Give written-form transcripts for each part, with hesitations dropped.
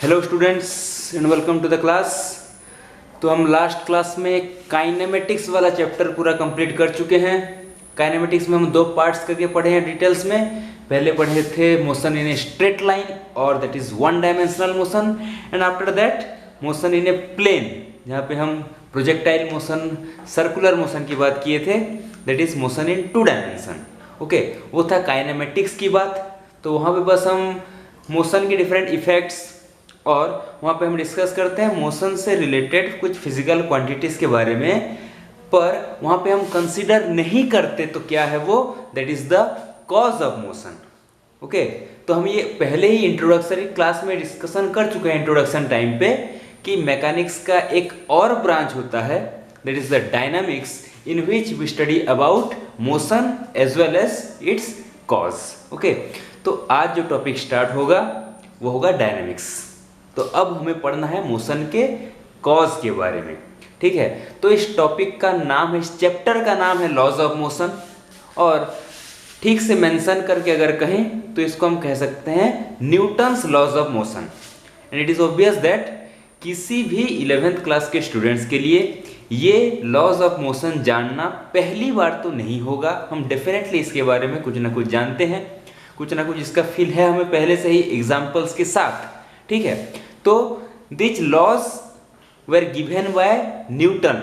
Hello students and welcome to the class. तो हम last class में काइनेमेटिक्स वाला चैप्टर पूरा कंप्लीट कर चुके हैं। काइनेमेटिक्स में हम दो पार्ट्स करके पढ़े हैं डिटेल्स में। पहले पढ़े थे motion in a straight line और that is one dimensional motion, and after that motion in a plane, जहाँ पे हम प्रोजेक्टाइल मोशन, सर्कुलर मोशन की बात किए थे, that is motion in two dimension. Okay, वो था काइनेमेटिक्स की बात। तो वहाँ पे बस हम मोशन के डिफरेंट इफेक्ट्स और वहाँ पे हम डिस्कस करते हैं मोशन से रिलेटेड कुछ फिजिकल क्वांटिटीज़ के बारे में, पर वहाँ पे हम कंसीडर नहीं करते तो क्या है वो, that is the cause of motion. Okay, तो हम ये पहले ही इंट्रोडक्टरी क्लास में डिस्कशन कर चुके हैं इंट्रोडक्शन टाइम पे कि मैकेनिक्स का एक और ब्रांच होता है, that is the dynamics, in which we study about motion as well as its cause. Okay, तो आज जो टॉपिक स्टार्ट होगा वो होगा डायनामिक्स। तो अब हमें पढ़ना है मोशन के कॉज के बारे में। ठीक है, तो इस टॉपिक का नाम है, इस चैप्टर का नाम है लॉज ऑफ मोशन, और ठीक से मेंशन करके अगर कहें तो इसको हम कह सकते हैं Newton's laws of motion. And it is obvious that किसी भी 11th क्लास के स्टूडेंट्स के लिए ये लॉज ऑफ मोशन जानना पहली बार तो नहीं होगा। हम डेफिनेटली इसके बारे में कुछ ना कुछ जानते हैं, कुछ ना कुछ इसका फील है हमें पहले से ही एग्जाम्पल्स के साथ। ठीक है, तो this laws were given by Newton,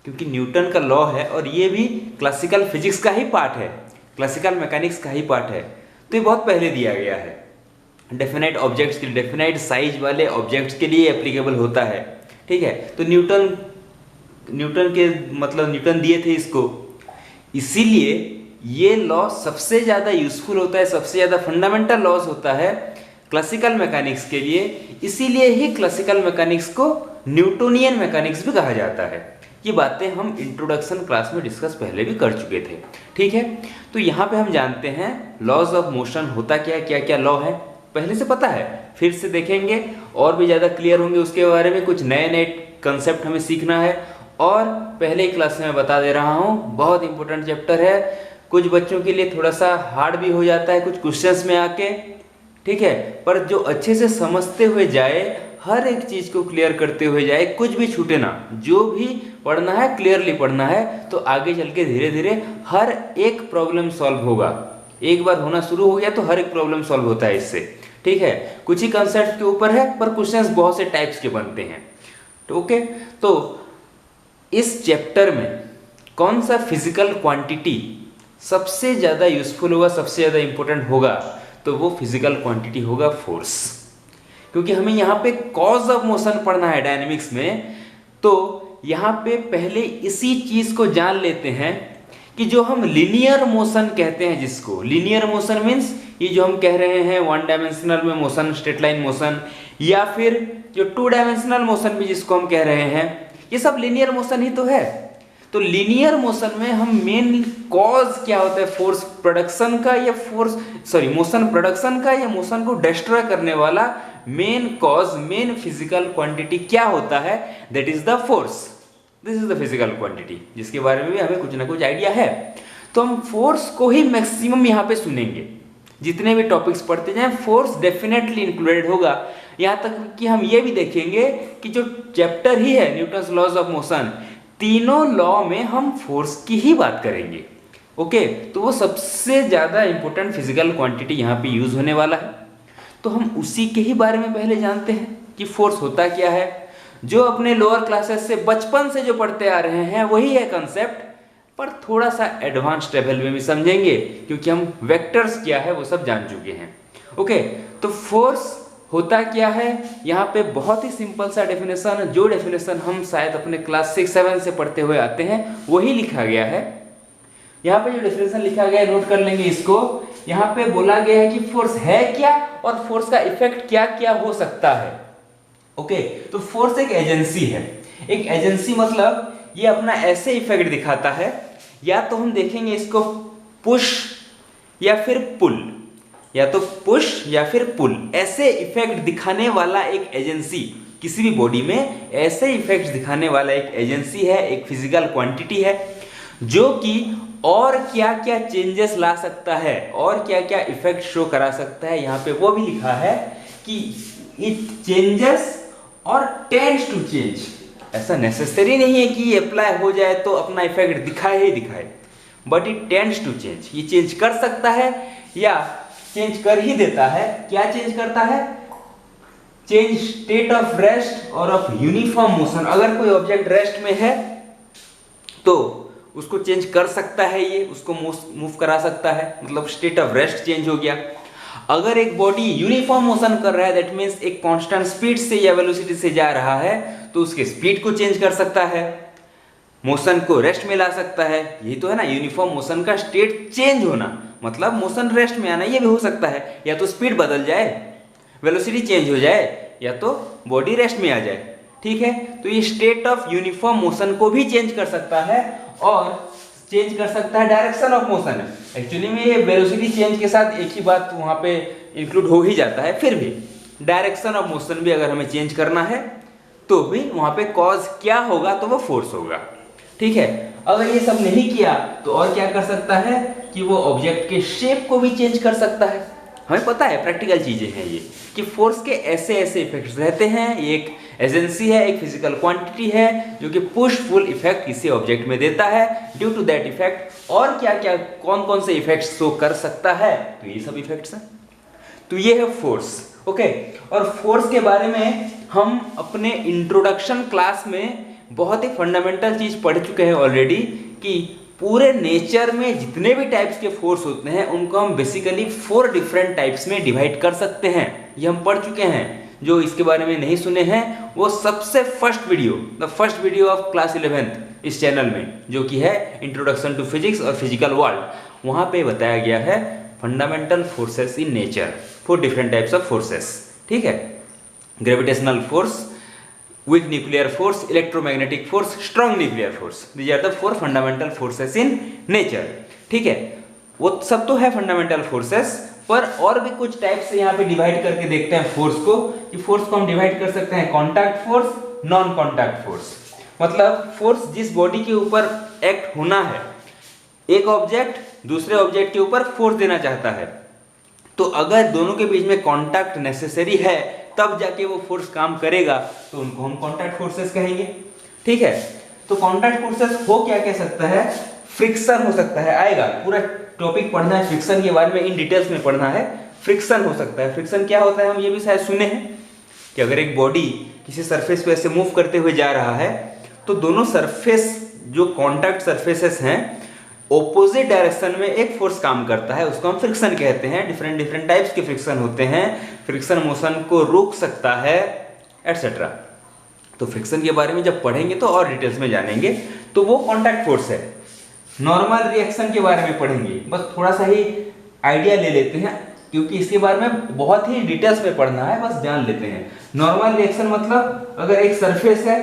क्योंकि न्यूटन का लॉ है और ये भी क्लासिकल फिजिक्स का ही पार्ट है, क्लासिकल मैकेनिक्स का ही पार्ट है। तो ये बहुत पहले दिया गया है। डेफिनेट ऑब्जेक्ट्स के, डेफिनेट साइज वाले ऑब्जेक्ट्स के लिए एप्लीकेबल होता है। ठीक है, तो न्यूटन के मतलब न्यूटन दिए थे इसको, इसीलिए ये लॉ सबसे ज़्यादा यूजफुल होता है, सबसे ज़्यादा फंडामेंटल लॉज होता है क्लासिकल मैकेनिक्स के लिए। इसीलिए ही क्लासिकल मैकेनिक्स को न्यूटोनियन मैकेनिक्स भी कहा जाता है। ये बातें हम इंट्रोडक्शन क्लास में डिस्कस पहले भी कर चुके थे। ठीक है, तो यहाँ पे हम जानते हैं लॉज ऑफ मोशन होता क्या है, क्या क्या लॉ है पहले से पता है, फिर से देखेंगे और भी ज़्यादा क्लियर होंगे उसके बारे में। कुछ नए नए कंसेप्ट हमें सीखना है, और पहले ही क्लास में मैं बता दे रहा हूँ बहुत इंपॉर्टेंट चैप्टर है। कुछ बच्चों के लिए थोड़ा सा हार्ड भी हो जाता है कुछ क्वेश्चंस में आके, ठीक है, पर जो अच्छे से समझते हुए जाए, हर एक चीज़ को क्लियर करते हुए जाए, कुछ भी छूटे ना, जो भी पढ़ना है क्लियरली पढ़ना है, तो आगे चल के धीरे धीरे हर एक प्रॉब्लम सॉल्व होगा। एक बार होना शुरू हो गया तो हर एक प्रॉब्लम सॉल्व होता है इससे। ठीक है, कुछ ही कंसेप्ट के ऊपर है पर क्वेश्चंस बहुत से टाइप्स के बनते हैं। तो ओके, तो इस चैप्टर में कौन सा फिजिकल क्वांटिटी सबसे ज़्यादा यूजफुल होगा, सबसे ज़्यादा इंपॉर्टेंट होगा, तो वो फिजिकल क्वांटिटी होगा फोर्स। क्योंकि हमें यहाँ पे कॉज ऑफ मोशन पढ़ना है डायनेमिक्स में, तो यहाँ पे पहले इसी चीज़ को जान लेते हैं कि जो हम लीनियर मोशन कहते हैं, जिसको लीनियर मोशन मीन्स ये जो हम कह रहे हैं वन डायमेंशनल में मोशन, स्ट्रेट लाइन मोशन, या फिर जो टू डायमेंशनल मोशन भी जिसको हम कह रहे हैं, ये सब लीनियर मोशन ही तो है। तो लीनियर मोशन में हम मेन कॉज क्या होता है, फोर्स प्रोडक्शन का या मोशन प्रोडक्शन का या मोशन को डिस्ट्रॉय करने वाला main cause, main physical quantity क्या होता है, that is the force. This is the physical quantity, जिसके बारे में भी हमें कुछ ना कुछ आइडिया है। तो हम फोर्स को ही मैक्सिमम यहाँ पे सुनेंगे, जितने भी टॉपिक्स पढ़ते जाएं फोर्स डेफिनेटली इंक्लूडेड होगा। यहाँ तक कि हम ये भी देखेंगे कि जो चैप्टर ही है न्यूटन्स लॉज ऑफ मोशन, तीनों लॉ में हम फोर्स की ही बात करेंगे। ओके, तो वो सबसे ज़्यादा इंपॉर्टेंट फिजिकल क्वांटिटी यहाँ पे यूज होने वाला है। तो हम उसी के ही बारे में पहले जानते हैं कि फोर्स होता क्या है। जो अपने लोअर क्लासेस से बचपन से जो पढ़ते आ रहे हैं वही है कंसेप्ट, पर थोड़ा सा एडवांस लेवल में भी समझेंगे, क्योंकि हम वेक्टर्स क्या है वो सब जान चुके हैं। ओके, तो फोर्स होता क्या है, यहाँ पे बहुत ही सिंपल सा डेफिनेशन, जो डेफिनेशन हम शायद अपने क्लास 6-7 से पढ़ते हुए आते हैं वही लिखा गया है। यहाँ पे जो डेफिनेशन लिखा गया है नोट कर लेंगे इसको। यहाँ पे बोला गया है कि फोर्स है क्या और फोर्स का इफेक्ट क्या क्या हो सकता है। ओके, तो फोर्स एक एजेंसी है। एक एजेंसी मतलब ये अपना ऐसे इफेक्ट दिखाता है, या तो हम देखेंगे इसको पुश या फिर पुल, या तो पुश या फिर पुल, ऐसे इफेक्ट दिखाने वाला एक एजेंसी, किसी भी बॉडी में ऐसे इफेक्ट दिखाने वाला एक एजेंसी है, एक फिजिकल क्वांटिटी है, जो कि और क्या क्या चेंजेस ला सकता है और क्या क्या इफेक्ट शो करा सकता है। यहाँ पे वो भी लिखा है कि इट चेंजेस और टेंड्स टू चेंज। ऐसा नेसेसरी नहीं है कि ये अप्लाई हो जाए तो अपना इफेक्ट दिखाए ही दिखाए, but it tends to change. ये चेंज कर सकता है या चेंज कर ही देता है। क्या चेंज करता है? चेंज स्टेट ऑफ रेस्ट और ऑफ यूनिफॉर्म मोशन। अगर कोई ऑब्जेक्ट रेस्ट में है तो उसको चेंज कर सकता है, ये उसको मूव करा सकता है, मतलब स्टेट ऑफ रेस्ट चेंज हो गया। अगर एक बॉडी यूनिफॉर्म मोशन कर रहा है, दैट मीन्स एक कांस्टेंट स्पीड से या वेलोसिटी से जा रहा है, तो उसके स्पीड को चेंज कर सकता है, मोशन को रेस्ट में ला सकता है। यही तो है ना यूनिफॉर्म मोशन का स्टेट चेंज होना, मतलब मोशन रेस्ट में आना। ये भी हो सकता है, या तो स्पीड बदल जाए, वेलोसिटी चेंज हो जाए, या तो बॉडी रेस्ट में आ जाए। ठीक है, तो ये स्टेट ऑफ यूनिफॉर्म मोशन को भी चेंज कर सकता है और चेंज कर सकता है डायरेक्शन ऑफ मोशन। एक्चुअली में ये वेलोसिटी चेंज के साथ एक ही बात वहां पे इंक्लूड हो ही जाता है, फिर भी डायरेक्शन ऑफ मोशन भी अगर हमें चेंज करना है तो भी वहां पे कॉज क्या होगा, तो वो फोर्स होगा। ठीक है, अगर ये सब नहीं किया तो और क्या कर सकता है कि वो ऑब्जेक्ट के शेप को भी चेंज कर सकता है। हमें पता है, प्रैक्टिकल चीजें हैं ये, कि फोर्स के ऐसे ऐसे इफेक्ट्स रहते हैं। ये एक एजेंसी है, एक फिजिकल क्वांटिटी है जो कि पुश पुल इफेक्ट किसी ऑब्जेक्ट में देता है। ड्यू टू दैट इफेक्ट और क्या क्या कौन कौन से इफेक्ट्स शो कर सकता है, तो ये सब इफेक्ट्स हैं। तो ये है फोर्स। ओके, और फोर्स के बारे में हम अपने इंट्रोडक्शन क्लास में बहुत ही फंडामेंटल चीज पढ़ चुके हैं ऑलरेडी, कि पूरे नेचर में जितने भी टाइप्स के फोर्स होते हैं उनको हम बेसिकली 4 डिफरेंट टाइप्स में डिवाइड कर सकते हैं। ये हम पढ़ चुके हैं। जो इसके बारे में नहीं सुने हैं वो सबसे first video, the first video of class 11th इस चैनल में, जो कि है इंट्रोडक्शन टू फिजिक्स और फिजिकल वर्ल्ड, वहां पे बताया गया है fundamental forces in nature, 4 different types of forces. ठीक है, gravitational force, weak nuclear force, electromagnetic force, strong nuclear force. These are the 4 fundamental forces in nature. ठीक है, वो सब तो है फंडामेंटल फोर्सेस, पर और भी कुछ टाइप से यहाँ पे डिवाइड करके देखते हैं फोर्स को। कि फोर्स को हम डिवाइड कर सकते हैं contact force, non contact force. मतलब फोर्स जिस बॉडी के ऊपर एक्ट होना है, एक ऑब्जेक्ट दूसरे ऑब्जेक्ट के ऊपर फोर्स देना चाहता है, तो अगर दोनों के बीच में कॉन्टैक्ट नेसेसरी है तब जाके वो फोर्स काम करेगा, तो उनको हम कॉन्टैक्ट फोर्सेस कहेंगे। ठीक है, तो कॉन्टैक्ट फोर्सेस हो क्या कह सकता है? फ्रिक्शन हो सकता है, आएगा पूरा टॉपिक पढ़ना है फ्रिक्शन के बारे में, इन डिटेल्स में पढ़ना है। फ्रिक्शन हो सकता है। फ्रिक्शन क्या होता है हम ये भी शायद सुने हैं कि अगर एक बॉडी किसी सरफेस पे ऐसे मूव करते हुए जा रहा है तो दोनों सरफेस जो कॉन्टैक्ट सरफेसेस हैं ऑपोजिट डायरेक्शन में एक फोर्स काम करता है, उसको हम फ्रिक्शन कहते हैं। डिफरेंट डिफरेंट टाइप्स के फ्रिक्शन होते हैं, फ्रिक्शन मोशन को रोक सकता है एटसेट्रा। तो फ्रिक्शन के बारे में जब पढ़ेंगे तो और डिटेल्स में जानेंगे, तो वो कॉन्टैक्ट फोर्स है। नॉर्मल रिएक्शन के बारे में पढ़ेंगे, बस थोड़ा सा ही आइडिया ले लेते हैं क्योंकि इसके बारे में बहुत ही डिटेल्स में पढ़ना है, बस जान लेते हैं। नॉर्मल रिएक्शन मतलब अगर एक सरफेस है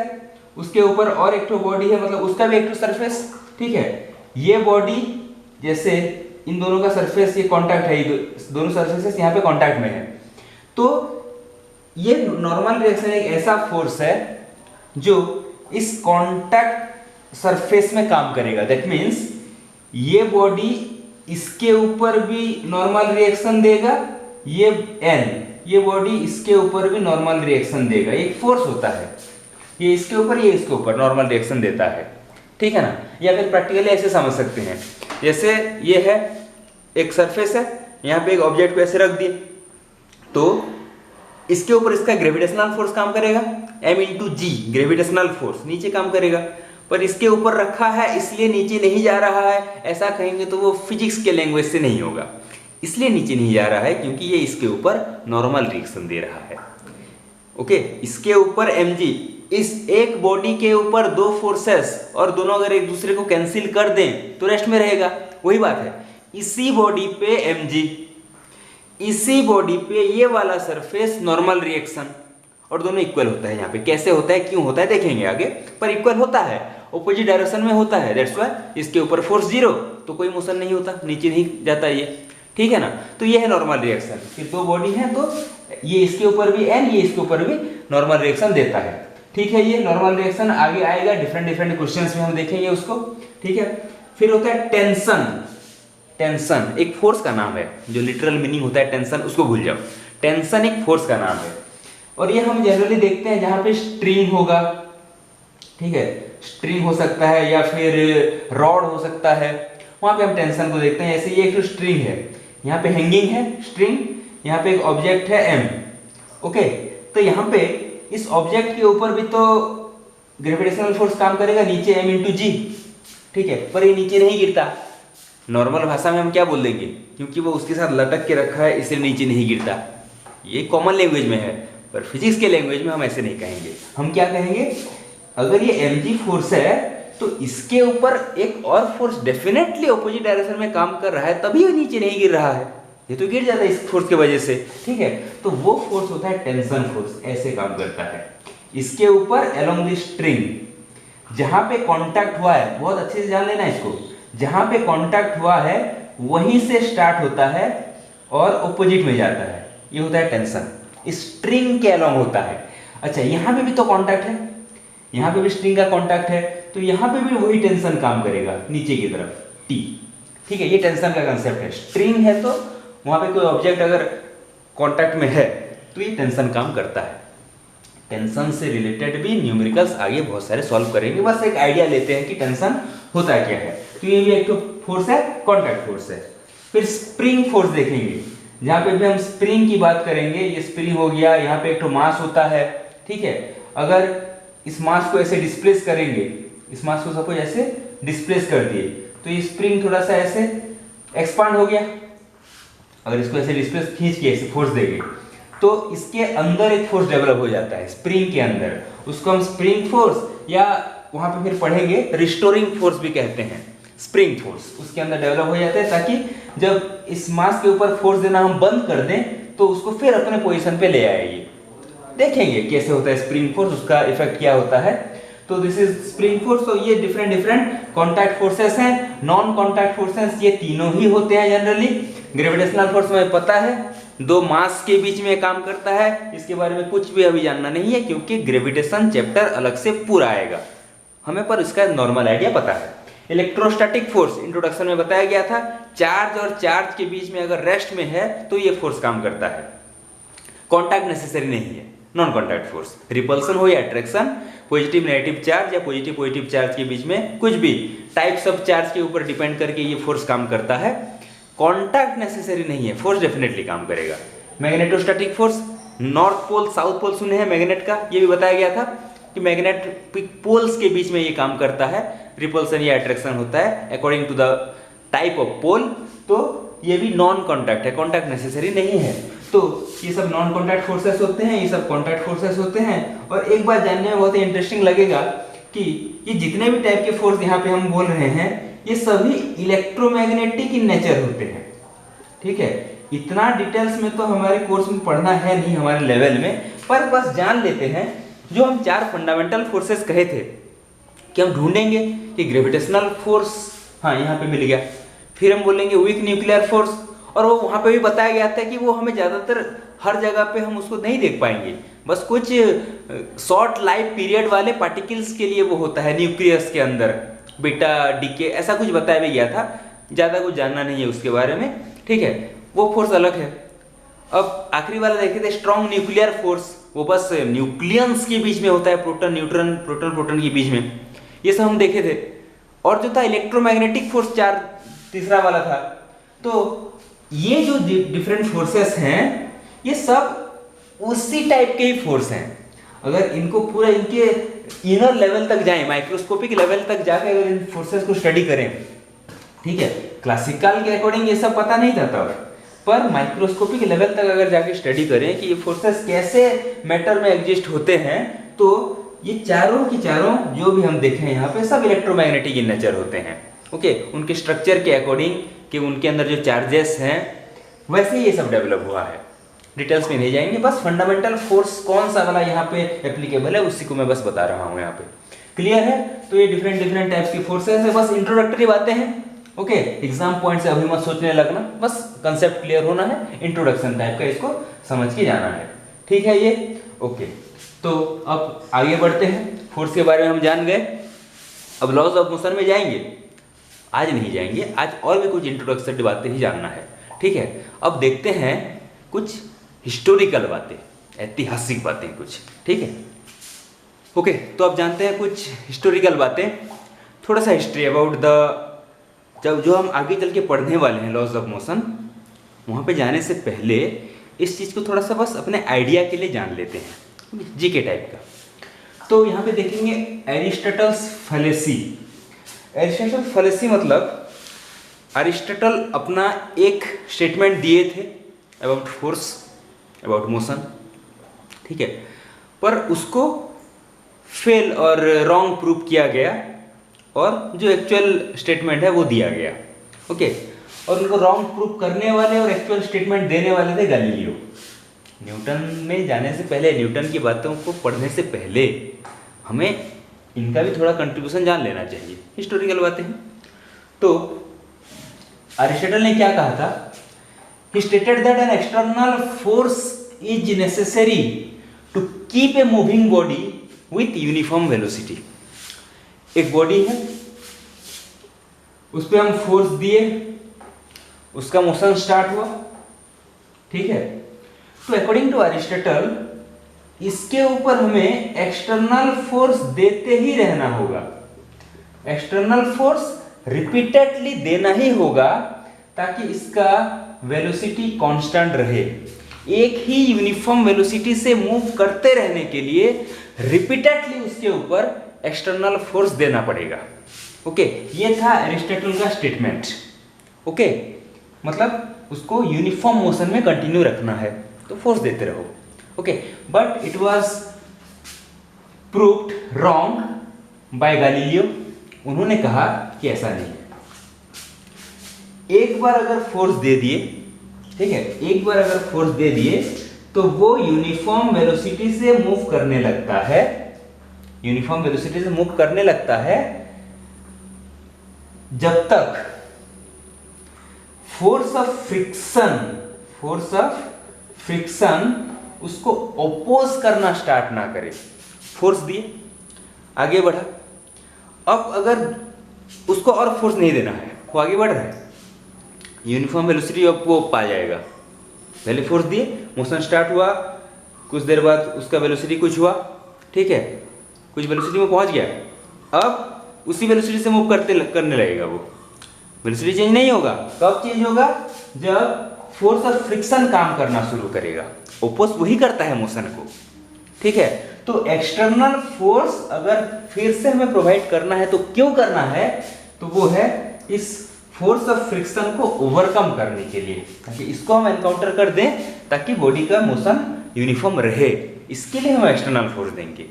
उसके ऊपर और एक तो बॉडी है, मतलब उसका भी एक तो सरफेस। ठीक है, ये बॉडी जैसे इन दोनों का सरफेस ये कांटेक्ट है, दोनों सरफेसेस यहाँ पे कांटेक्ट में है, तो ये नॉर्मल रिएक्शन एक ऐसा फोर्स है जो इस कांटेक्ट सरफेस में काम करेगा। दैट मींस ये बॉडी इसके ऊपर भी नॉर्मल रिएक्शन देगा, ये बॉडी इसके ऊपर भी नॉर्मल रिएक्शन देगा। एक फोर्स होता है, ये इसके ऊपर ये इसके ऊपर नॉर्मल रिएक्शन देता है। ठीक है ना, या फिर प्रैक्टिकली ऐसे समझ सकते हैं, जैसे ये है एक सरफेस है, यहाँ पे एक ऑब्जेक्ट को ऐसे रख दिए तो इसके ऊपर इसका ग्रेविटेशनल फोर्स काम करेगा, m/g ग्रेविटेशनल फोर्स नीचे काम करेगा, पर इसके ऊपर रखा है इसलिए नीचे नहीं जा रहा है, ऐसा कहेंगे तो वो फिजिक्स के लैंग्वेज से नहीं होगा। इसलिए नीचे नहीं जा रहा है क्योंकि ये इसके ऊपर नॉर्मल रिएक्शन दे रहा है। ओके, इसके ऊपर mg, इस एक बॉडी के ऊपर 2 फोर्सेस और दोनों अगर एक दूसरे को कैंसिल कर दें तो रेस्ट में रहेगा। वही बात है, इसी बॉडी पे mg, इसी बॉडी पे ये वाला सरफेस नॉर्मल रिएक्शन, और दोनों इक्वल होता है। यहाँ पे कैसे होता है, क्यों होता है देखेंगे आगे, पर इक्वल होता है, ऑपोजिट डायरेक्शन में होता है। दैट्स व्हाई इसके ऊपर फोर्स 0 तो कोई मोशन नहीं होता, नीचे नहीं जाता ये। ठीक है ना, तो ये है नॉर्मल रिएक्शन। फिर 2 बॉडी है तो ये इसके ऊपर भी n, ये इसके ऊपर भी नॉर्मल रिएक्शन देता है। ठीक है, ये नॉर्मल रिएक्शन आगे आएगा, डिफरेंट डिफरेंट क्वेश्चंस में हम देखेंगे उसको। ठीक है, फिर होता है टेंशन। टेंशन एक फोर्स का नाम है, जो लिटरल मीनिंग होता है टेंशन उसको भूल जाओ। टेंशन एक फोर्स का नाम है, और ये हम जनरली देखते हैं जहाँ पे स्ट्रिंग होगा, ठीक है, स्ट्रिंग हो सकता है या फिर रॉड हो सकता है, वहाँ पे हम टेंशन को देखते हैं। ऐसे ये एक तो स्ट्रिंग है, यहाँ पे हैंगिंग है स्ट्रिंग, यहाँ पे एक ऑब्जेक्ट है एम, ओके। तो यहाँ पे इस ऑब्जेक्ट के ऊपर भी तो ग्रेविटेशनल फोर्स काम करेगा, नीचे एम इंटू जी, ठीक है, पर ये नीचे नहीं गिरता। नॉर्मल भाषा में हम क्या बोल देंगे, क्योंकि वो उसके साथ लटक के रखा है इसलिए नीचे नहीं गिरता, ये कॉमन लैंग्वेज में है, पर फिजिक्स के लैंग्वेज में हम ऐसे नहीं कहेंगे। हम क्या कहेंगे, अगर ये mg फोर्स है तो इसके ऊपर एक और फोर्स डेफिनेटली ऑपोजिट डायरेक्शन में काम कर रहा है, तभी वो नीचे नहीं गिर रहा है, ये तो गिर जाता है इस फोर्स की वजह से, ठीक है। तो वो फोर्स होता है टेंशन फोर्स, ऐसे काम करता है। इसके ऊपर अलोंग द स्ट्रिंग जहां पे कांटेक्ट हुआ है, बहुत अच्छे से जान लेना इसको, जहां पे कांटेक्ट हुआ है वहीं से स्टार्ट होता है और ऑपोजिट में जाता है, ये होता है टेंशन, स्ट्रिंग के अलोंग होता है। अच्छा, यहाँ पे भी तो कांटेक्ट है, यहाँ पे भी स्ट्रिंग का कांटेक्ट है, तो यहाँ पे भी वही टेंशन काम करेगा नीचे की तरफ, टी, ठीक है। ये टेंशन का कंसेप्ट है। स्ट्रिंग है तो वहाँ पे कोई ऑब्जेक्ट अगर कांटेक्ट में है तो ये टेंशन काम करता है। टेंशन से रिलेटेड भी न्यूमेरिकल्स आगे बहुत सारे सॉल्व करेंगे, बस एक आइडिया लेते हैं कि टेंशन होता क्या है। तो ये भी एक तो फोर्स है, कांटेक्ट फोर्स है। फिर स्प्रिंग फोर्स देखेंगे, जहाँ पे भी हम स्प्रिंग की बात करेंगे, ये स्प्रिंग हो गया, यहाँ पे एक तो मास होता है, ठीक है। अगर इस मास को ऐसे डिस्प्लेस करेंगे, इस मास को सपोज ऐसे डिस्प्लेस कर दिए, तो ये स्प्रिंग थोड़ा सा ऐसे एक्सपांड हो गया। अगर इसको ऐसे डिस्प्लेस खींच के ऐसे फोर्स देंगे तो इसके अंदर एक फोर्स डेवलप हो जाता है, स्प्रिंग के अंदर, उसको हम स्प्रिंग फोर्स या वहां पे फिर पढ़ेंगे रिस्टोरिंग फोर्स भी कहते हैं। स्प्रिंग फोर्स उसके अंदर डेवलप हो जाता है, ताकि जब इस मास के ऊपर फोर्स देना हम बंद कर दें तो उसको फिर अपने पोजीशन पे ले आएगी। देखेंगे कैसे होता है स्प्रिंग फोर्स, उसका इफेक्ट क्या होता है। तो दिस इज स्प्रिंग फोर्स। तो ये डिफरेंट कॉन्टैक्ट फोर्सेस हैं, नॉन कॉन्टैक्ट फोर्सेस ये तीनों ही होते हैं जनरली। ग्रेविटेशनल फोर्स में पता है दो मास के बीच में काम करता है, इसके बारे में कुछ भी अभी जानना नहीं है क्योंकि ग्रेविटेशन चैप्टर अलग से पूरा आएगा हमें, पर इसका नॉर्मल आइडिया पता है। इलेक्ट्रोस्टैटिक फोर्स इंट्रोडक्शन में बताया गया था, चार्ज और चार्ज के बीच में अगर रेस्ट में है तो ये फोर्स काम करता है। कॉन्टैक्ट नेसेसरी नहीं है, नॉन कॉन्टैक्ट फोर्स, रिपल्सन हो या अट्रैक्शन, पॉजिटिव नेगेटिव चार्ज या पॉजिटिव पॉजिटिव चार्ज के बीच में कुछ भी टाइप्स ऑफ चार्ज के ऊपर डिपेंड करके ये फोर्स काम करता है। कॉन्टैक्ट नेसेसरी नहीं है, फोर्स डेफिनेटली काम करेगा। Magnetostatic force, north pole south pole सुने हैं मैग्नेट का, ये भी बताया गया था कि मैग्नेटिक पोल्स के बीच में ये काम करता है, रिपल्सन या अट्रैक्शन होता है according to the type of pole. तो ये भी नॉन कॉन्टैक्ट है, कॉन्टैक्ट नेसेसरी नहीं है। तो ये सब नॉन कॉन्टैक्ट फोर्सेस होते हैं, ये सब कॉन्टैक्ट फोर्सेस होते हैं। और एक बात जानने में बहुत ही इंटरेस्टिंग लगेगा कि ये जितने भी टाइप के फोर्स यहाँ पे हम बोल रहे हैं ये सभी इलेक्ट्रोमैग्नेटिक इन नेचर होते हैं, ठीक है। इतना डिटेल्स में तो हमारे कोर्स में पढ़ना है नहीं हमारे लेवल में, पर बस जान लेते हैं जो हम 4 फंडामेंटल फोर्सेस कहे थे कि हम ढूंढेंगे कि ग्रेविटेशनल फोर्स, हाँ यहाँ पे मिल गया। फिर हम बोलेंगे वीक न्यूक्लियर फोर्स, और वो वहाँ पे भी बताया गया था कि वो हमें ज़्यादातर हर जगह पे हम उसको नहीं देख पाएंगे, बस कुछ शॉर्ट लाइफ पीरियड वाले पार्टिकल्स के लिए वो होता है न्यूक्लियस के अंदर, बीटा डीके ऐसा कुछ बताया भी गया था। ज़्यादा कुछ जानना नहीं है उसके बारे में, ठीक है, वो फोर्स अलग है। अब आखिरी वाला देखे थे स्ट्रॉन्ग न्यूक्लियर फोर्स, वो बस न्यूक्लियंस के बीच में होता है, प्रोटॉन न्यूट्रॉन प्रोटॉन प्रोटॉन के बीच में, ये सब हम देखे थे। और जो था इलेक्ट्रोमैग्नेटिक फोर्स तीसरा वाला था। तो ये जो डिफरेंट फोर्सेस हैं ये सब उसी टाइप के ही फोर्स हैं। अगर इनको पूरा इनके इनर लेवल तक जाएं, माइक्रोस्कोपिक लेवल तक जाके अगर इन फोर्सेस को स्टडी करें, ठीक है, क्लासिकल के अकॉर्डिंग ये सब पता नहीं था तब, पर माइक्रोस्कोपिक लेवल तक अगर जाके स्टडी करें कि ये फोर्सेस कैसे मैटर में एग्जिस्ट होते हैं, तो ये चारों की चारों जो भी हम देखें यहाँ पे सब इलेक्ट्रोमैग्नेटिक इन नेचर होते हैं, ओके। उनके स्ट्रक्चर के अकॉर्डिंग कि उनके अंदर जो चार्जेस हैं वैसे ये सब डेवलप हुआ है। डिटेल्स में नहीं जाएंगे, बस फंडामेंटल फोर्स कौन सा वाला यहाँ पे एप्लीकेबल है उसी को मैं बस बता रहा हूँ यहाँ पे, क्लियर है। तो ये डिफरेंट टाइप्स की फोर्सेस है, बस इंट्रोडक्टरी बातें हैं, ओके। एग्जाम पॉइंट से अभी मत सोचने लगना, बस कंसेप्ट क्लियर होना है, इंट्रोडक्शन टाइप का इसको समझ के जाना है, ठीक है ये, ओके। तो अब आगे बढ़ते हैं, फोर्स के बारे में हम जान गए, अब लॉज ऑफ मोशन में जाएंगे। आज नहीं जाएंगे, आज और भी कुछ इंट्रोडक्शन बातें ही जानना है, ठीक है। अब देखते हैं कुछ हिस्टोरिकल बातें, ऐतिहासिक बातें कुछ, ठीक है। ओके, तो आप जानते हैं कुछ हिस्टोरिकल बातें, थोड़ा सा हिस्ट्री अबाउट द जो हम आगे चल के पढ़ने वाले हैं लॉज ऑफ मोशन, वहाँ पे जाने से पहले इस चीज़ को थोड़ा सा बस अपने आइडिया के लिए जान लेते हैं, जीके टाइप का। तो यहाँ पे देखेंगे एरिस्टोटल्स फैलेसी। एरिस्टोटल फैलेसी मतलब अरिस्टोटल अपना एक स्टेटमेंट दिए थे अबाउट फोर्स, अबाउट मोशन, ठीक है, पर उसको फेल और रॉन्ग प्रूव किया गया और जो एक्चुअल स्टेटमेंट है वो दिया गया। ओके, और उनको रॉन्ग प्रूव करने वाले और एक्चुअल स्टेटमेंट देने वाले थे गैलीलियो। न्यूटन में जाने से पहले, न्यूटन की बातों को पढ़ने से पहले हमें इनका भी थोड़ा कंट्रीब्यूशन जान लेना चाहिए, हिस्टोरिकल बातें हैं। तो अरिस्टोटल ने क्या कहा था? He stated that an external force is necessary to keep a moving body with uniform velocity. एक बॉडी है, उस पर हम फोर्स दिए, उसका मोशन स्टार्ट हुआ, ठीक है। तो अकॉर्डिंग टू अरिस्टोटल इसके ऊपर हमें एक्सटर्नल फोर्स देते ही रहना होगा, एक्सटर्नल फोर्स रिपीटेडली देना ही होगा ताकि इसका वेलोसिटी कांस्टेंट रहे। एक ही यूनिफॉर्म वेलोसिटी से मूव करते रहने के लिए रिपीटेडली उसके ऊपर एक्सटर्नल फोर्स देना पड़ेगा। ओके, ये था एरिस्टोटल का स्टेटमेंट। ओके, मतलब उसको यूनिफॉर्म मोशन में कंटिन्यू रखना है तो फोर्स देते रहो। Okay, but it was proved wrong by Galileo. उन्होंने कहा कि ऐसा नहीं है, एक बार अगर फोर्स दे दिए, ठीक है, एक बार अगर फोर्स दे दिए तो वो यूनिफॉर्म वेलोसिटी से मूव करने लगता है, यूनिफॉर्म वेलोसिटी से मूव करने लगता है जब तक फोर्स ऑफ फ्रिक्शन उसको ओपोज करना स्टार्ट ना करे। फोर्स दिए, आगे बढ़ा, अब अगर उसको और फोर्स नहीं देना है, वो आगे बढ़ रहा है, यूनिफॉर्म वेलोसिटी अब वो पा जाएगा। पहले फोर्स दिए, मोशन स्टार्ट हुआ, कुछ देर बाद उसका वेलोसिटी कुछ हुआ, ठीक है, कुछ वेलोसिटी में पहुंच गया, अब उसी वेलोसिटी से मूव करने लगेगा। वो वेलोसिटी चेंज नहीं होगा। कब चेंज होगा? जब फोर्स ऑफ फ्रिक्शन काम करना शुरू करेगा। ओपोज वही करता है मोशन को, ठीक है। तो एक्सटर्नल फोर्स अगर फिर से हमें प्रोवाइड करना है तो क्यों करना है? तो वो है इस फोर्स ऑफ फ्रिक्शन को ओवरकम करने के लिए, ताकि इसको हम एनकाउंटर कर दें ताकि बॉडी का मोशन यूनिफॉर्म रहे। इसके लिए हम एक्सटर्नल फोर्स देंगे।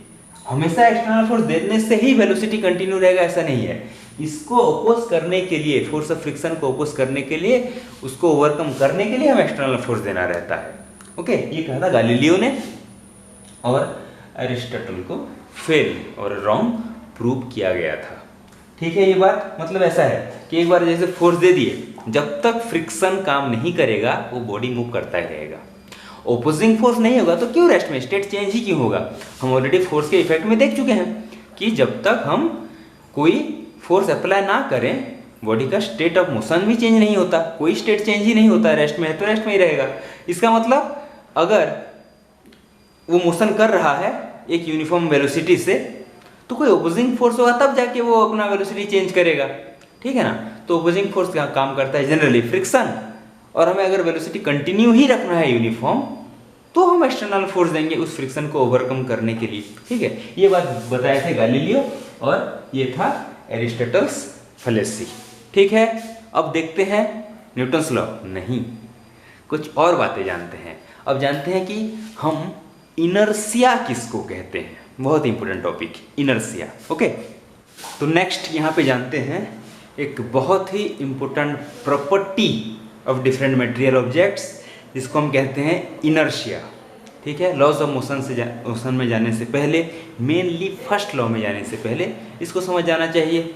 हमेशा एक्सटर्नल फोर्स देने से ही वेलोसिटी कंटिन्यू रहेगा ऐसा नहीं है। इसको अपोज करने के लिए, फोर्स ऑफ फ्रिक्शन को अपोज करने के लिए, उसको ओवरकम करने के लिए हम एक्सटर्नल फोर्स देना रहता है। ओके, ये कहा था गैलीलियो ने और अरिस्टोटल को फेल और रॉन्ग प्रूव किया गया था। ठीक है, ये बात मतलब ऐसा है कि एक बार जैसे फोर्स दे दिए, जब तक फ्रिक्शन काम नहीं करेगा वो बॉडी मूव करता ही रहेगा। ओपोजिंग फोर्स नहीं होगा तो क्यों रेस्ट में, स्टेट चेंज ही क्यों होगा? हम ऑलरेडी फोर्स के इफेक्ट में देख चुके हैं कि जब तक हम कोई फोर्स अप्लाई ना करें बॉडी का स्टेट ऑफ मोशन भी चेंज नहीं होता, कोई स्टेट चेंज ही नहीं होता। रेस्ट में है तो रेस्ट में ही रहेगा। इसका मतलब अगर वो मोशन कर रहा है एक यूनिफॉर्म वेलोसिटी से तो कोई ओपोजिंग फोर्स होगा तब जाके वो अपना वेलोसिटी चेंज करेगा, ठीक है ना। तो ओपोजिंग फोर्स का काम करता है जनरली फ्रिक्शन, और हमें अगर वेलोसिटी कंटिन्यू ही रखना है यूनिफॉर्म तो हम एक्सटर्नल फोर्स देंगे उस फ्रिक्शन को ओवरकम करने के लिए। ठीक है, ये बात बताए थे गैलीलियो और ये था एरिस्टोटल्स फैलेसी। ठीक है, अब देखते हैं न्यूटन्स लॉ। नहीं, कुछ और बातें जानते हैं। अब जानते हैं कि हम इनर्शिया किसको कहते हैं। बहुत इंपॉर्टेंट टॉपिक, इनर्शिया। ओके, तो नेक्स्ट यहाँ पे जानते हैं एक बहुत ही important property of different material objects जिसको हम कहते हैं इनर्शिया। ठीक है, लॉज ऑफ मोशन में जाने से पहले, मेनली फर्स्ट लॉ में जाने से पहले इसको समझ जाना चाहिए।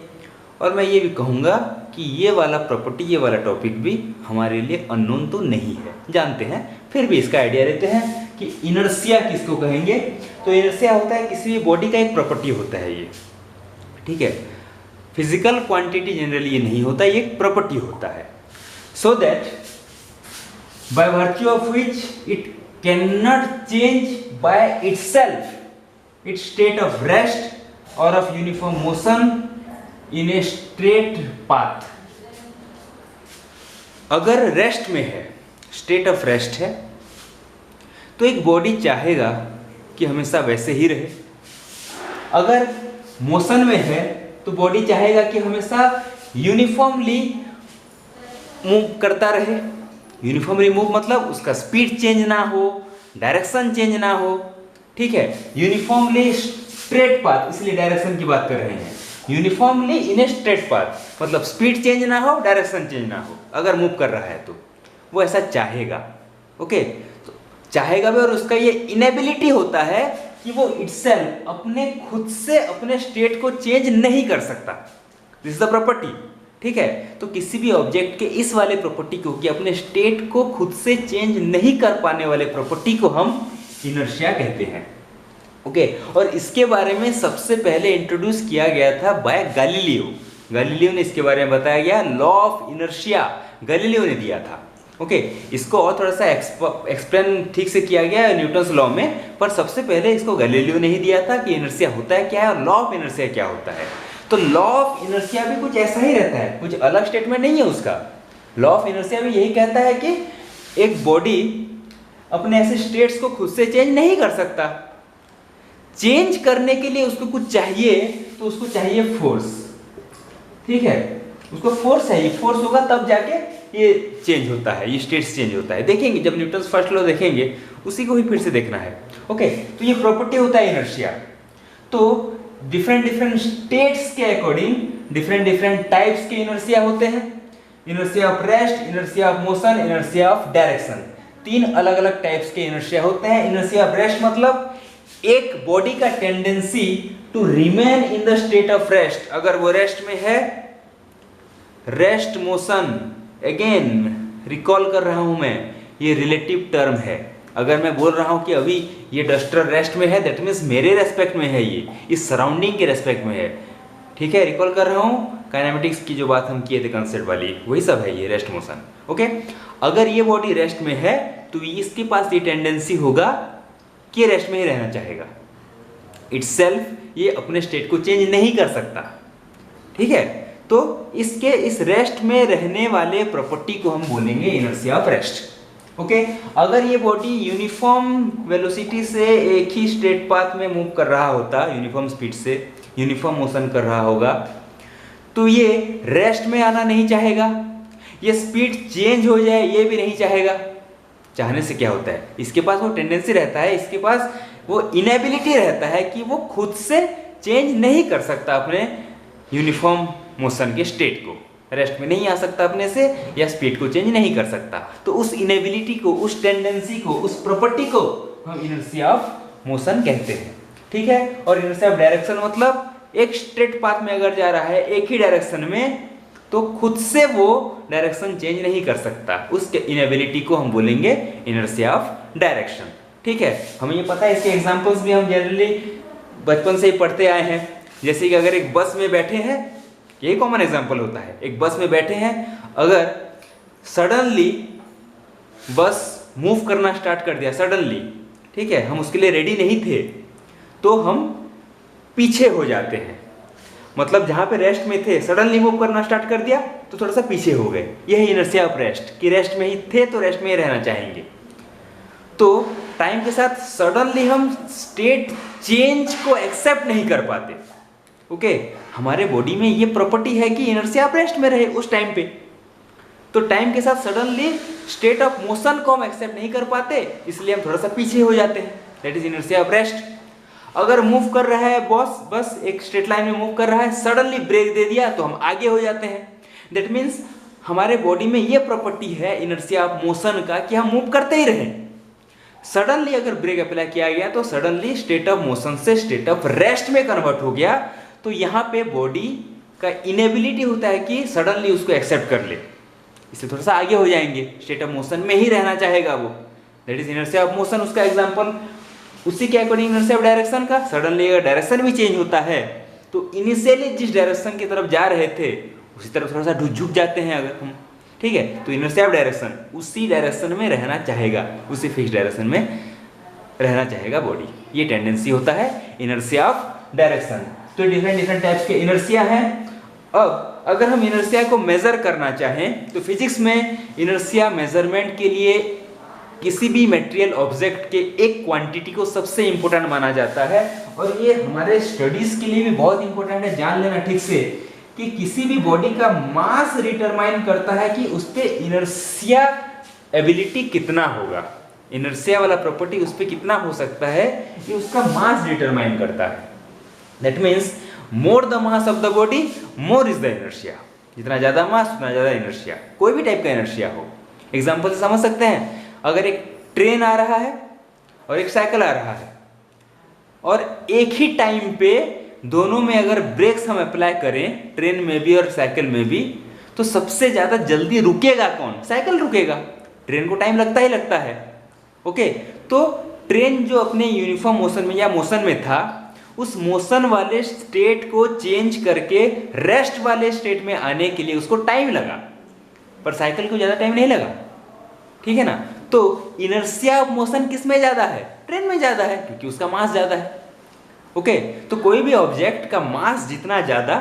और मैं ये भी कहूँगा कि ये वाला प्रॉपर्टी, ये वाला टॉपिक भी हमारे लिए अननोन तो नहीं है, जानते हैं, फिर भी इसका आइडिया लेते हैं कि इनर्शिया किसको कहेंगे। तो इनर्शिया होता है किसी भी बॉडी का एक प्रॉपर्टी होता है ये। ठीक है, फिजिकल क्वांटिटी जनरली ये नहीं होता, ये एक प्रॉपर्टी होता है। So that by virtue of which it cannot change by itself its state of rest or of uniform motion in a straight path। अगर रेस्ट में है, स्टेट ऑफ रेस्ट है, तो एक बॉडी चाहेगा कि हमेशा वैसे ही रहे। अगर मोशन में है तो बॉडी चाहेगा कि हमेशा यूनिफॉर्मली मूव करता रहे। यूनिफॉर्मली मूव मतलब उसका स्पीड चेंज ना हो, डायरेक्शन चेंज ना हो, ठीक है। यूनिफॉर्मली स्ट्रेट पाथ, इसलिए डायरेक्शन की बात कर रहे हैं। Uniformly in a straight path मतलब स्पीड चेंज ना हो, डायरेक्शन चेंज ना हो। अगर मूव कर रहा है तो वो ऐसा चाहेगा, ओके। तो चाहेगा भी, और उसका ये इनेबिलिटी होता है कि वो इटसेल्फ अपने खुद से अपने स्टेट को चेंज नहीं कर सकता। दिस इज द प्रॉपर्टी, ठीक है। तो किसी भी ऑब्जेक्ट के इस वाले प्रॉपर्टी को, कि अपने स्टेट को खुद से चेंज नहीं कर पाने वाले प्रॉपर्टी को हम इनर्शिया कहते हैं, ओके। और इसके बारे में सबसे पहले इंट्रोड्यूस किया गया था बाय गैलीलियो। गैलीलियो ने इसके बारे में बताया गया, लॉ ऑफ इनर्शिया गैलीलियो ने दिया था, ओके। इसको और थोड़ा सा एक्सप्लेन ठीक से किया गया है न्यूटन्स लॉ में, पर सबसे पहले इसको गैलीलियो ने ही दिया था कि इनर्शिया होता है क्या है और लॉ ऑफ इनर्शिया क्या होता है। तो लॉ ऑफ इनर्शिया भी कुछ ऐसा ही रहता है, कुछ अलग स्टेटमेंट नहीं है उसका। लॉ ऑफ इनर्शिया भी यही कहता है कि एक बॉडी अपने ऐसे स्टेट्स को खुद से चेंज नहीं कर सकता। चेंज करने के लिए उसको कुछ चाहिए, तो उसको चाहिए फोर्स, ठीक है। उसको फोर्स चाहिए, फोर्स होगा तब जाके ये चेंज होता है, ये स्टेट्स चेंज होता है। देखेंगे जब न्यूटन्स फर्स्ट लॉ देखेंगे, उसी को ही फिर से देखना है, ओके। तो ये प्रॉपर्टी होता है इनर्शिया। तो डिफरेंट स्टेट्स के अकॉर्डिंग डिफरेंट टाइप्स के इनर्शिया होते हैं। Inertia of rest, inertia of motion, inertia of direction, तीन अलग अलग टाइप्स के इनर्शिया होते हैं। इनर्शिया ऑफ रेस्ट मतलब एक बॉडी का tendency to remain in the state of rest. अगर वो रेस्ट में है, रेस्ट मोशन, अगेन रिकॉल कर रहा हूं मैं, ये रिलेटिव टर्म है। अगर मैं बोल रहा हूं कि अभी ये डस्टर रेस्ट में है, दैट मीन्स मेरे रेस्पेक्ट में है, ये इस सराउंडिंग के रेस्पेक्ट में है, ठीक है। रिकॉल कर रहा हूं काइनेमेटिक्स की जो बात हम किए थे कंसेप्ट वाली, वही सब है ये रेस्ट मोशन, ओके। अगर ये बॉडी रेस्ट में है तो इसके पास ये टेंडेंसी होगा कि रेस्ट में ही रहना चाहेगा। इटसेल्फ ये अपने स्टेट को चेंज नहीं कर सकता, ठीक है। तो इसके इस रेस्ट में रहने वाले प्रॉपर्टी को हम बोलेंगे इनर्शिया ऑफ रेस्ट, ओके। अगर ये बॉडी यूनिफॉर्म वेलोसिटी से एक ही स्ट्रेट पाथ में मूव कर रहा होता, यूनिफॉर्म स्पीड से यूनिफॉर्म मोशन कर रहा होगा, तो ये रेस्ट में आना नहीं चाहेगा। ये स्पीड चेंज हो जाए ये भी नहीं चाहेगा। चाहने से क्या होता है, इसके पास वो टेंडेंसी रहता है, इसके पास वो इनेबिलिटी रहता है कि वो खुद से चेंज नहीं कर सकता अपने यूनिफॉर्म मोशन के स्टेट को। रेस्ट में नहीं आ सकता अपने से, या स्पीड को चेंज नहीं कर सकता। तो उस इनेबिलिटी को, उस टेंडेंसी को, उस प्रॉपर्टी को हम इनर्शिया ऑफ मोशन कहते हैं, ठीक है। और इनर्शिया ऑफ डायरेक्शन मतलब एक स्ट्रेट पाथ में अगर जा रहा है एक ही डायरेक्शन में, तो खुद से वो डायरेक्शन चेंज नहीं कर सकता। उसके इनेबिलिटी को हम बोलेंगे इनर्शिया ऑफ डायरेक्शन, ठीक है। हमें ये पता है, इसके एग्जांपल्स भी हम जनरली बचपन से ही पढ़ते आए हैं। जैसे कि अगर एक बस में बैठे हैं, यही कॉमन एग्जांपल होता है, एक बस में बैठे हैं, अगर सडनली बस मूव करना स्टार्ट कर दिया सडनली, ठीक है, हम उसके लिए रेडी नहीं थे, तो हम पीछे हो जाते हैं। मतलब जहां पे रेस्ट में थे सडनली मूव करना स्टार्ट कर दिया तो थोड़ा सा पीछे हो गए। यही इनर्शिया ऑफ रेस्ट, कि रेस्ट में ही थे तो रेस्ट में ही रहना चाहेंगे। तो टाइम के साथ सडनली हम स्टेट चेंज को एक्सेप्ट नहीं कर पाते, ओके। हमारे बॉडी में ये प्रॉपर्टी है कि इनर्शिया ऑफ रेस्ट में रहे उस टाइम पे। तो टाइम के साथ सडनली स्टेट ऑफ मोशन को हम एक्सेप्ट नहीं कर पाते, इसलिए हम थोड़ा सा पीछे हो जाते हैं, that is inertia of rest. अगर मूव कर रहा है बस एक स्ट्रेट लाइन में मूव कर रहा है, सडनली ब्रेक दे दिया तो हम आगे हो जाते हैं। दैट मीन्स हमारे बॉडी में ये प्रॉपर्टी है इनर्शिया ऑफ मोशन का कि हम मूव करते ही रहें। सडनली अगर ब्रेक अप्लाई किया गया तो सडनली स्टेट ऑफ मोशन से स्टेट ऑफ रेस्ट में कन्वर्ट हो गया, तो यहाँ पे बॉडी का इनेबिलिटी होता है कि सडनली उसको एक्सेप्ट कर ले, इससे थोड़ा सा आगे हो जाएंगे, स्टेट ऑफ मोशन में ही रहना चाहेगा वो, that is inertia of motion. उसका एग्जांपल उसी के अकॉर्डिंग इनर्शिया ऑफ डायरेक्शन का, सडनली अगर डायरेक्शन भी चेंज होता है तो इनिशियली जिस डायरेक्शन की तरफ जा रहे थे उसी तरफ थोड़ा सा झुक जाते हैं अगर हम, ठीक है। तो इनर्शिया ऑफ डायरेक्शन, उसी डायरेक्शन में रहना चाहेगा, उसी फिक्स डायरेक्शन में रहना चाहेगा बॉडी, ये टेंडेंसी होता है इनर्शिया ऑफ डायरेक्शन। तो डिफरेंट डिफरेंट टाइप्स के इनर्शिया हैं। अब अगर हम इनर्शिया को मेजर करना चाहें तो फिजिक्स में इनर्शिया मेजरमेंट के लिए किसी भी मटेरियल ऑब्जेक्ट के एक क्वांटिटी को सबसे इंपॉर्टेंट माना जाता है, और ये हमारे स्टडीज के लिए भी बहुत इंपॉर्टेंट है। जान लेना ठीक से कि किसी भी बॉडी का मास डिटरमाइन करता है कि उस पे इनर्शिया एबिलिटी कितना होगा, इनर्शिया वाला प्रॉपर्टी उस पे कितना हो सकता है, ये उसका मास डिटरमाइन करता है। That means more the mass of the body more is the inertia, जितना ज्यादा मास उतना ज्यादा इनर्शिया, कोई भी टाइप का इनर्शिया हो। एग्जांपल से समझ सकते हैं, अगर एक ट्रेन आ रहा है और एक साइकिल आ रहा है, और एक ही टाइम पे दोनों में अगर ब्रेक्स हम अप्लाई करें, ट्रेन में भी और साइकिल में भी, तो सबसे ज्यादा जल्दी रुकेगा कौन? साइकिल रुकेगा, ट्रेन को टाइम लगता ही लगता है। ओके, तो ट्रेन जो अपने यूनिफॉर्म मोशन में या मोशन में था, उस मोशन वाले स्टेट को चेंज करके रेस्ट वाले स्टेट में आने के लिए उसको टाइम लगा, पर साइकिल को ज्यादा टाइम नहीं लगा, ठीक है ना। तो इनर्शिया ऑफ मोशन किस में ज्यादा है? ट्रेन में ज्यादा है, क्योंकि उसका मास ज्यादा है। ओके, तो कोई भी ऑब्जेक्ट का मास जितना ज्यादा,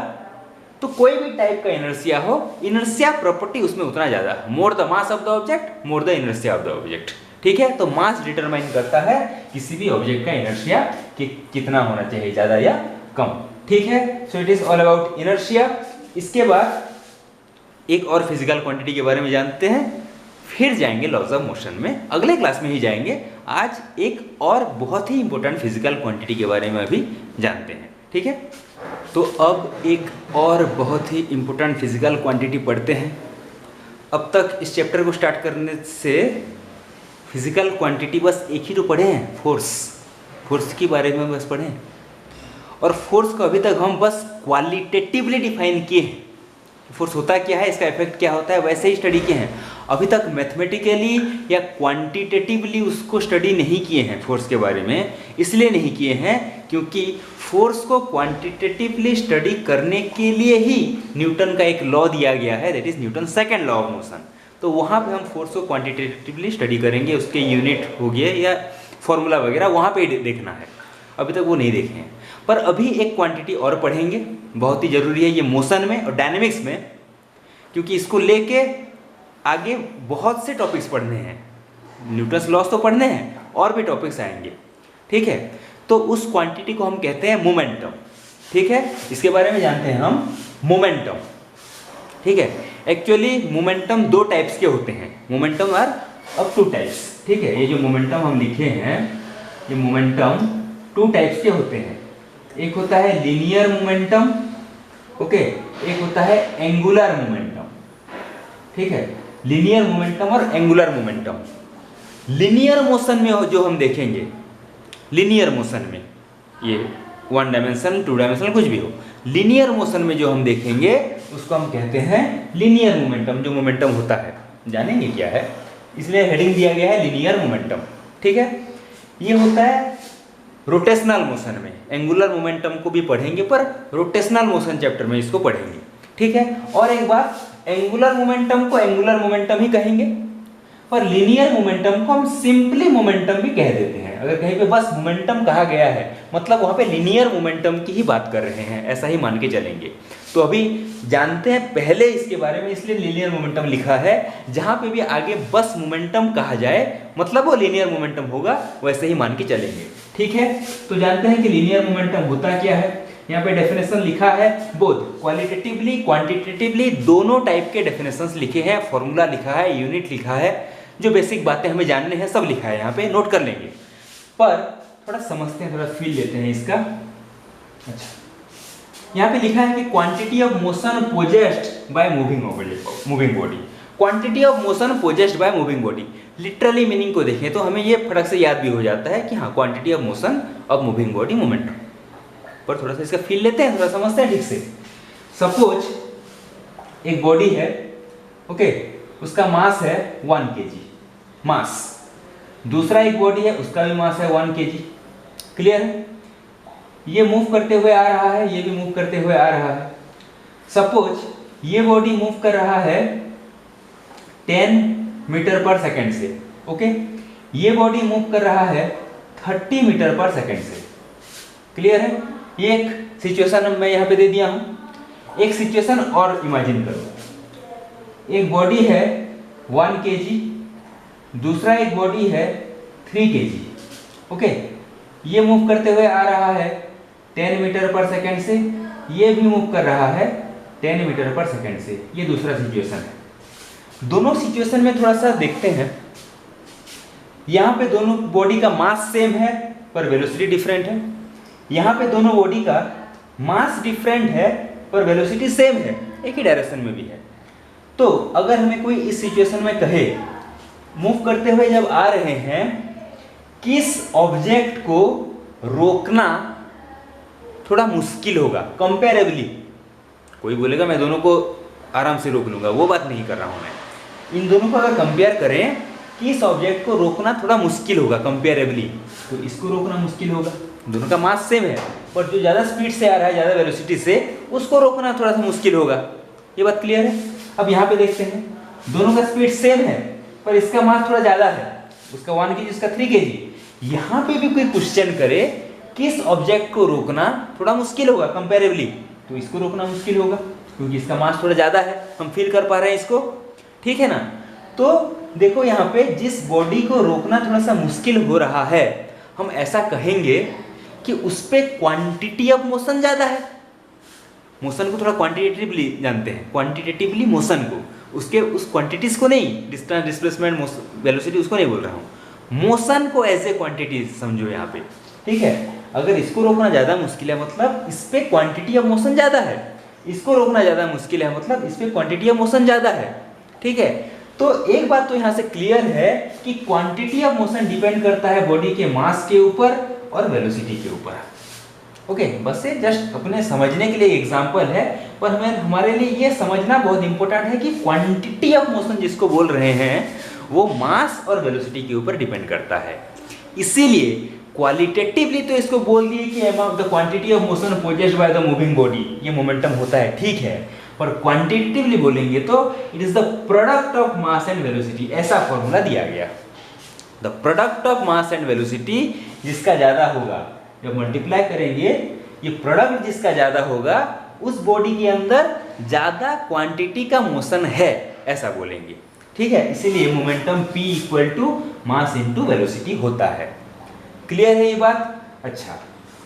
तो कोई भी टाइप का इनर्शिया हो, इनर्शिया प्रॉपर्टी उसमें उतना ज्यादा। More the mass of the object more the inertia of the object, ठीक है। तो मास डिटरमाइन करता है किसी भी ऑब्जेक्ट का इनर्शिया कि कितना होना चाहिए, ज्यादा या कम, ठीक है। So it is all about inertia. इसके बाद एक और फिजिकल क्वांटिटी के बारे में जानते हैं, फिर जाएंगे लॉज ऑफ मोशन में, अगले क्लास में ही जाएंगे। आज एक और बहुत ही इंपॉर्टेंट फिजिकल क्वांटिटी के बारे में अभी जानते हैं, ठीक है। तो अब एक और बहुत ही इंपॉर्टेंट फिजिकल क्वांटिटी पढ़ते हैं। अब तक इस चैप्टर को स्टार्ट करने से फिजिकल क्वांटिटी बस एक ही तो पढ़े हैं, फोर्स, फोर्स के बारे में बस पढ़े हैं, और फोर्स को अभी तक हम बस क्वालिटेटिवली डिफाइन किए हैं। फोर्स होता क्या है, इसका इफेक्ट क्या होता है, वैसे ही स्टडी किए हैं। अभी तक मैथमेटिकली या क्वांटिटेटिवली उसको स्टडी नहीं किए हैं फोर्स के बारे में। इसलिए नहीं किए हैं क्योंकि फोर्स को क्वांटिटेटिवली स्टडी करने के लिए ही न्यूटन का एक लॉ दिया गया है, that is Newton second law of motion. तो वहाँ पे हम फोर्स को क्वांटिटेटिवली स्टडी करेंगे, उसके यूनिट हो गए या फॉर्मूला वगैरह वहाँ पे देखना है, अभी तक वो नहीं देखे हैं। पर अभी एक क्वांटिटी और पढ़ेंगे, बहुत ही जरूरी है ये मोशन में और डायनेमिक्स में, क्योंकि इसको लेके आगे बहुत से टॉपिक्स पढ़ने हैं, न्यूटन्स लॉस तो पढ़ने हैं, और भी टॉपिक्स आएंगे, ठीक है। तो उस क्वांटिटी को हम कहते हैं मोमेंटम, ठीक है। इसके बारे में जानते हैं हम मोमेंटम, ठीक है। एक्चुअली मोमेंटम दो टाइप्स के होते हैं, momentum are up two types, ठीक है। ये जो मोमेंटम हम लिखे हैं, ये मोमेंटम टू टाइप्स के होते हैं। एक होता है लीनियर मोमेंटम, ओके, एक होता है एंगुलर मोमेंटम, ठीक है। लीनियर मोमेंटम और एंगुलर मोमेंटम। लीनियर मोशन में जो हम देखेंगे, लीनियर मोशन में, ये वन डायमेंशन टू डायमेंशन कुछ भी हो, लीनियर मोशन में जो हम देखेंगे उसको हम कहते हैं लीनियर मोमेंटम। जो मोमेंटम होता है जानेंगे क्या है, इसलिए हेडिंग दिया गया है लीनियर मोमेंटम, ठीक है। ये होता है रोटेशनल मोशन में, एंगुलर मोमेंटम को भी पढ़ेंगे पर रोटेशनल मोशन चैप्टर में इसको पढ़ेंगे, ठीक है। और एक बात, एंगुलर मोमेंटम को एंगुलर मोमेंटम ही कहेंगे, पर लीनियर मोमेंटम को हम सिंपली मोमेंटम भी कह देते हैं। अगर कहीं पे बस मोमेंटम कहा गया है, मतलब वहाँ पे लीनियर मोमेंटम की ही बात कर रहे हैं, ऐसा ही मान के चलेंगे। तो अभी जानते हैं पहले इसके बारे में, इसलिए लीनियर मोमेंटम लिखा है। जहाँ पे भी आगे बस मोमेंटम कहा जाए, मतलब वो लीनियर मोमेंटम होगा, वैसे ही मान के चलेंगे, ठीक है। तो जानते हैं कि लीनियर मोमेंटम होता क्या है। यहाँ पे डेफिनेशन लिखा है, बोथ क्वालिटेटिवली क्वांटिटेटिवली दोनों टाइप के डेफिनेशंस लिखे हैं, फॉर्मूला लिखा है, यूनिट लिखा है, जो बेसिक बातें हमें जानने हैं सब लिखा है, यहाँ पे नोट कर लेंगे। पर थोड़ा समझते हैं, थोड़ा फील लेते हैं इसका। अच्छा, यहाँ पे लिखा है कि quantity of motion possessed by moving body. Quantity of motion possessed by moving body, literally meaning को देखें तो हमें ये फटक से याद भी हो जाता है कि हाँ, quantity of motion of moving body momentum. पर थोड़ा सा इसका फील लेते हैं, थोड़ा समझते हैं ठीक से। सपोज एक बॉडी है, ओके, उसका मास है 1 kg मास। दूसरा एक बॉडी है, उसका भी मास है 1 kg, क्लियर है। ये मूव करते हुए आ रहा है, ये भी मूव करते हुए आ रहा है। सपोज ये बॉडी मूव कर रहा है 10 मीटर पर सेकंड से। ओके, ये बॉडी मूव कर रहा है 30 मीटर पर सेकंड से। क्लियर है? ये एक सिचुएशन मैं यहाँ पे दे दिया हूँ। एक सिचुएशन और इमेजिन करो, एक बॉडी है 1 kg, दूसरा एक बॉडी है 3 kg। ओके, ये मूव करते हुए आ रहा है 10 मीटर पर सेकंड से, ये भी मूव कर रहा है 10 मीटर पर सेकंड से। ये दूसरा सिचुएशन है। दोनों सिचुएशन में थोड़ा सा देखते हैं। यहाँ पे दोनों बॉडी का मास सेम है पर वेलोसिटी डिफरेंट है। यहाँ पे दोनों बॉडी का मास डिफरेंट है पर वेलोसिटी सेम है, एक ही डायरेक्शन में भी है। तो अगर हमें कोई इस सिचुएशन में कहे मूव करते हुए जब आ रहे हैं, किस ऑब्जेक्ट को रोकना थोड़ा मुश्किल होगा कंपेरेबली। कोई बोलेगा मैं दोनों को आराम से रोक लूंगा, वो बात नहीं कर रहा हूं मैं। इन दोनों को अगर कंपेयर करें, किस ऑब्जेक्ट को रोकना थोड़ा मुश्किल होगा कंपेरेबली, तो इसको रोकना मुश्किल होगा। दोनों का मास सेम है पर जो ज़्यादा स्पीड से आ रहा है, ज़्यादा वेलोसिटी से, उसको रोकना थोड़ा सा मुश्किल होगा। ये बात क्लियर है? अब यहाँ पे देखते हैं, दोनों का स्पीड सेम है पर इसका मास थोड़ा ज़्यादा है, उसका 1 kg, इसका 3 kg। यहाँ पे भी कोई क्वेश्चन करे किस ऑब्जेक्ट को रोकना थोड़ा मुश्किल होगा कंपेरेबली, तो इसको रोकना मुश्किल होगा क्योंकि इसका मास थोड़ा ज़्यादा है, हम फील कर पा रहे हैं इसको। ठीक है ना? तो देखो यहाँ पे जिस बॉडी को रोकना थोड़ा सा मुश्किल हो रहा है, हम ऐसा कहेंगे कि उस पर क्वांटिटी ऑफ मोशन ज़्यादा है। मोशन को थोड़ा क्वांटिटेटिवली जानते हैं, क्वांटिटेटिवली मोशन को, उसके उस क्वांटिटीज को नहीं, डिस्टेंस, डिस्प्लेसमेंट, वेलोसिटी, उसको नहीं बोल रहा हूँ। मोशन को एज ए क्वांटिटी समझो यहाँ पे। ठीक है? अगर इसको रोकना ज़्यादा मुश्किल है मतलब इस पर क्वांटिटी ऑफ मोशन ज़्यादा है, इसको रोकना ज़्यादा मुश्किल है मतलब इस पर क्वांटिटी ऑफ मोशन ज़्यादा है। ठीक है? तो एक बात तो यहाँ से क्लियर है कि क्वांटिटी ऑफ मोशन डिपेंड करता है बॉडी के मास के ऊपर और वेलोसिटी के ऊपर। ओके, बस ये जस्ट अपने समझने के लिए एग्जांपल है, पर हमें हमारे लिए ये समझना बहुत इंपॉर्टेंट है कि क्वांटिटी ऑफ मोशन जिसको बोल रहे हैं वो मास और वेलोसिटी के ऊपर डिपेंड करता है। इसीलिए क्वालिटेटिवली तो इसको बोल दिए कि amount the quantity of motion possessed by the moving body, ये मोमेंटम होता है, ठीक है। पर क्वांटिटेटिवली बोलेंगे तो it is the product of mass and velocity, ऐसा फॉर्मूला दिया गया। The product of mass and velocity, जिसका ज्यादा होगा, जब मल्टीप्लाई करेंगे ये प्रोडक्ट जिसका ज्यादा होगा उस बॉडी के अंदर ज्यादा क्वांटिटी का मोशन है, ऐसा बोलेंगे। ठीक है? इसीलिए momentum P equal to mass into velocity होता है। क्लियर है ये बात? अच्छा,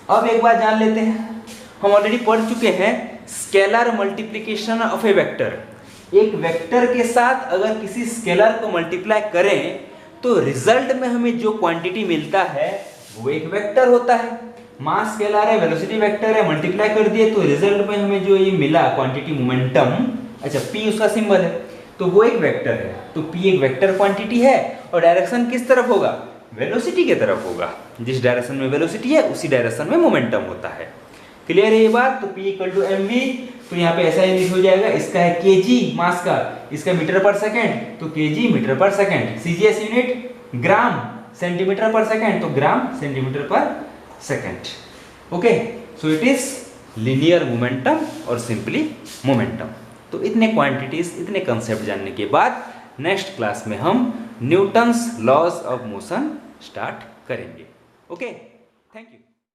अब एक बात जान लेते हैं, हम ऑलरेडी पढ़ चुके हैं scalar multiplication of A vector. एक वेक्टर के साथ अगर किसी स्केलर को मल्टीप्लाई करें तो रिजल्ट में हमें जो क्वांटिटी मिलता है वो एक वेक्टर होता है। मास स्केलर है, वेलोसिटी वेक्टर है, मल्टीप्लाई कर दिए तो रिजल्ट में हमें जो ये मिला क्वांटिटी मोमेंटम, अच्छा P उसका सिंबल है, तो वो एक वेक्टर है। तो P एक वेक्टर क्वांटिटी है और डायरेक्शन किस तरफ होगा? वेलोसिटी के तरफ होगा। जिस डायरेक्शन में वेलोसिटी है उसी डायरेक्शन में मोमेंटम होता है। क्लियर है ये बात? तो P इक्वल टू mv, तो यहाँ पे ऐसा यूनिट हो जाएगा, इसका है kg मास का, इसका मीटर पर सेकेंड, तो kg मीटर पर second, CGS unit gram centimetre पर सेकेंड, तो ग्राम सेंटीमीटर पर second. Okay, so it is linear momentum और सिंपली मोमेंटम। तो इतने क्वांटिटीज, इतने कंसेप्ट जानने के बाद नेक्स्ट क्लास में हम Newton's laws of motion start करेंगे। Okay, thank you.